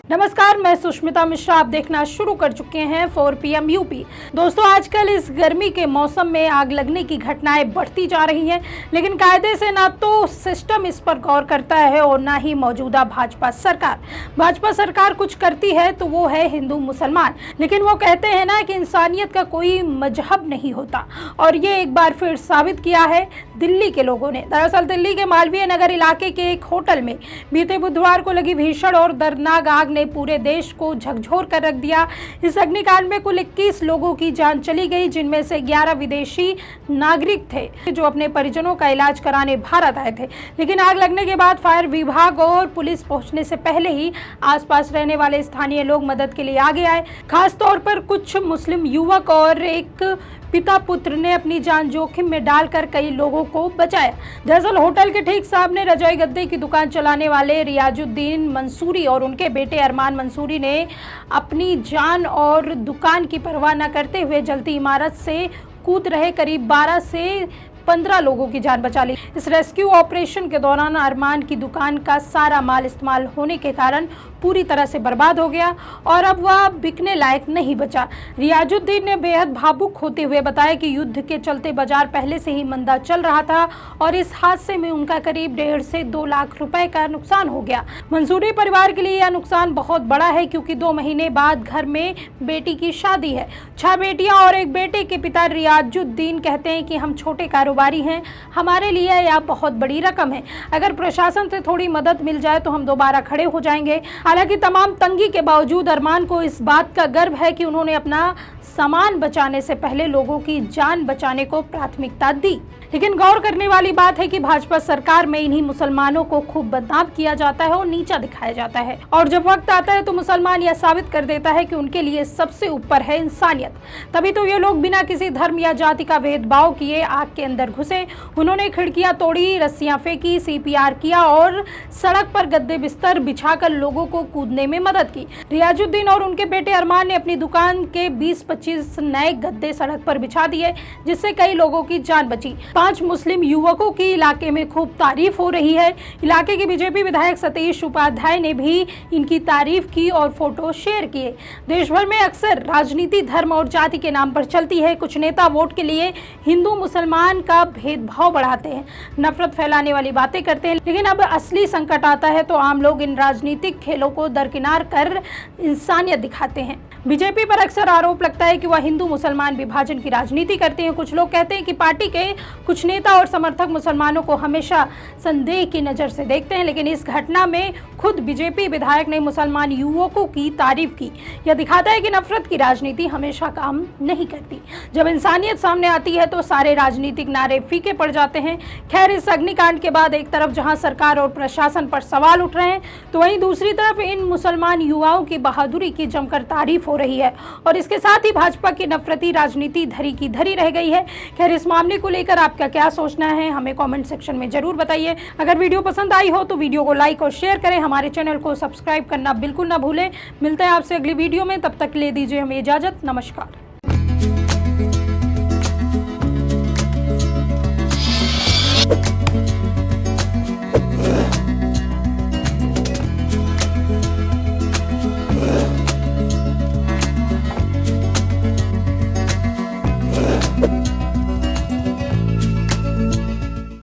नमस्कार, मैं सुष्मिता मिश्रा। आप देखना शुरू कर चुके हैं 4 PM यूपी। दोस्तों, आजकल इस गर्मी के मौसम में आग लगने की घटनाएं बढ़ती जा रही हैं, लेकिन कायदे से ना तो सिस्टम इस पर गौर करता है और ना ही मौजूदा भाजपा सरकार कुछ करती है तो वो है हिंदू मुसलमान। लेकिन वो कहते हैं ना कि इंसानियत का कोई मजहब नहीं होता, और ये एक बार फिर साबित किया है दिल्ली के लोगों ने। दरअसल दिल्ली के मालवीय नगर इलाके के एक होटल में बीते बुधवार को लगी भीषण और दर्दनाक आग ने पूरे देश को झकझोर कर रख दिया। इस अग्निकांड में कुल 21 लोगों की जान चली गई, जिनमें से 11 विदेशी नागरिक थे जो अपने परिजनों का इलाज कराने भारत आए थे। लेकिन आग लगने के बाद फायर विभाग और पुलिस पहुंचने से पहले ही आसपास रहने वाले स्थानीय लोग मदद के लिए आगे आए। खास तौर पर कुछ मुस्लिम युवक और एक पिता पुत्र ने अपनी जान जोखिम में डालकर कई लोगों को बचाया। दरअसल होटल के ठीक सामने रजाई गद्दे की दुकान चलाने वाले रियाजुद्दीन मंसूरी और उनके बेटे अरमान मंसूरी ने अपनी जान और दुकान की परवाह न करते हुए जलती इमारत से कूद रहे करीब 12 से 15 लोगों की जान बचा ली। इस रेस्क्यू ऑपरेशन के दौरान अरमान की दुकान का सारा माल इस्तेमाल होने के कारण पूरी तरह से बर्बाद हो गया और अब वह बिकने लायक नहीं बचा। रियाजुद्दीन ने बेहद भावुक होते हुए बताया कि युद्ध के चलते बाजार पहले से ही मंदा चल रहा था और इस हादसे में उनका करीब 1.5 से 2 लाख रुपए का नुकसान हो गया। मंसूरी परिवार के लिए यह नुकसान बहुत बड़ा है, क्योंकि 2 महीने बाद घर में बेटी की शादी है। 6 बेटियां और एक बेटे के पिता रियाजुद्दीन कहते हैं कि हम छोटे कारोबारी हैं, हमारे लिए यह बहुत बड़ी रकम है। अगर प्रशासन से थोड़ी मदद मिल जाए तो हम दोबारा खड़े हो जाएंगे। हालांकि तमाम तंगी के बावजूद अरमान को इस बात का गर्व है कि उन्होंने अपना सामान बचाने से पहले लोगों की जान बचाने को प्राथमिकता दी। लेकिन गौर करने वाली बात है कि भाजपा सरकार में इन्हीं मुसलमानों को खूब बदनाम किया जाता है और नीचा दिखाया जाता है, और जब वक्त आता है तो मुसलमान यह साबित कर देता है कि उनके लिए सबसे ऊपर है इंसानियत। तभी तो ये लोग बिना किसी धर्म या जाति का भेदभाव किए आग के अंदर घुसे। उन्होंने खिड़कियां तोड़ी, रस्सियां फेंकी, CPR किया और सड़क पर गद्दे बिस्तर बिछाकर लोगों को कूदने में मदद की। रियाजुद्दीन और उनके बेटे अरमान ने अपनी दुकान के 20-25 नए गद्दे सड़क पर बिछा दिए, जिससे कई लोगों की जान बची। 5 मुस्लिम युवकों की इलाके में खूब तारीफ हो रही है। इलाके के बीजेपी विधायक सतीश उपाध्याय ने भी इनकी तारीफ की और फोटो शेयर किए। देश भर में अक्सर राजनीति धर्म और जाति के नाम पर चलती है। कुछ नेता वोट के लिए हिंदू मुसलमान का भेदभाव बढ़ाते हैं, नफरत फैलाने वाली बातें करते हैं। लेकिन अब असली संकट आता है तो आम लोग इन राजनीतिक खेलों को दरकिनार कर इंसानियत दिखाते हैं। बीजेपी पर अक्सर आरोप लगता है कि वह हिंदू मुसलमान विभाजन की राजनीति करते हैं। कुछ लोग कहते हैं कि पार्टी के कुछ नेता और समर्थक मुसलमानों को हमेशा संदेह की नजर से देखते हैं, लेकिन इस घटना में खुद बीजेपी विधायक ने मुसलमान युवकों की तारीफ की। यह दिखाता है कि नफरत की राजनीति हमेशा काम नहीं करती। जब इंसानियत सामने आती है तो सारे राजनीतिक नारे फीके पड़ जाते हैं। खैर, इस अग्निकांड के बाद एक तरफ जहां सरकार और प्रशासन पर सवाल उठ रहे हैं, तो वहीं दूसरी तरफ इन मुसलमान युवाओं की बहादुरी की जमकर तारीफ हो रही है, और इसके साथ ही भाजपा की नफरती राजनीति धरी की धरी रह गई है। खैर, इस मामले को लेकर आपका क्या सोचना है, हमें कमेंट सेक्शन में जरूर बताइए। अगर वीडियो पसंद आई हो तो वीडियो को लाइक और शेयर करें। हमारे चैनल को सब्सक्राइब करना बिल्कुल ना भूलें। मिलते हैं आपसे अगली वीडियो में, तब तक ले दीजिए हमें इजाजत। नमस्कार।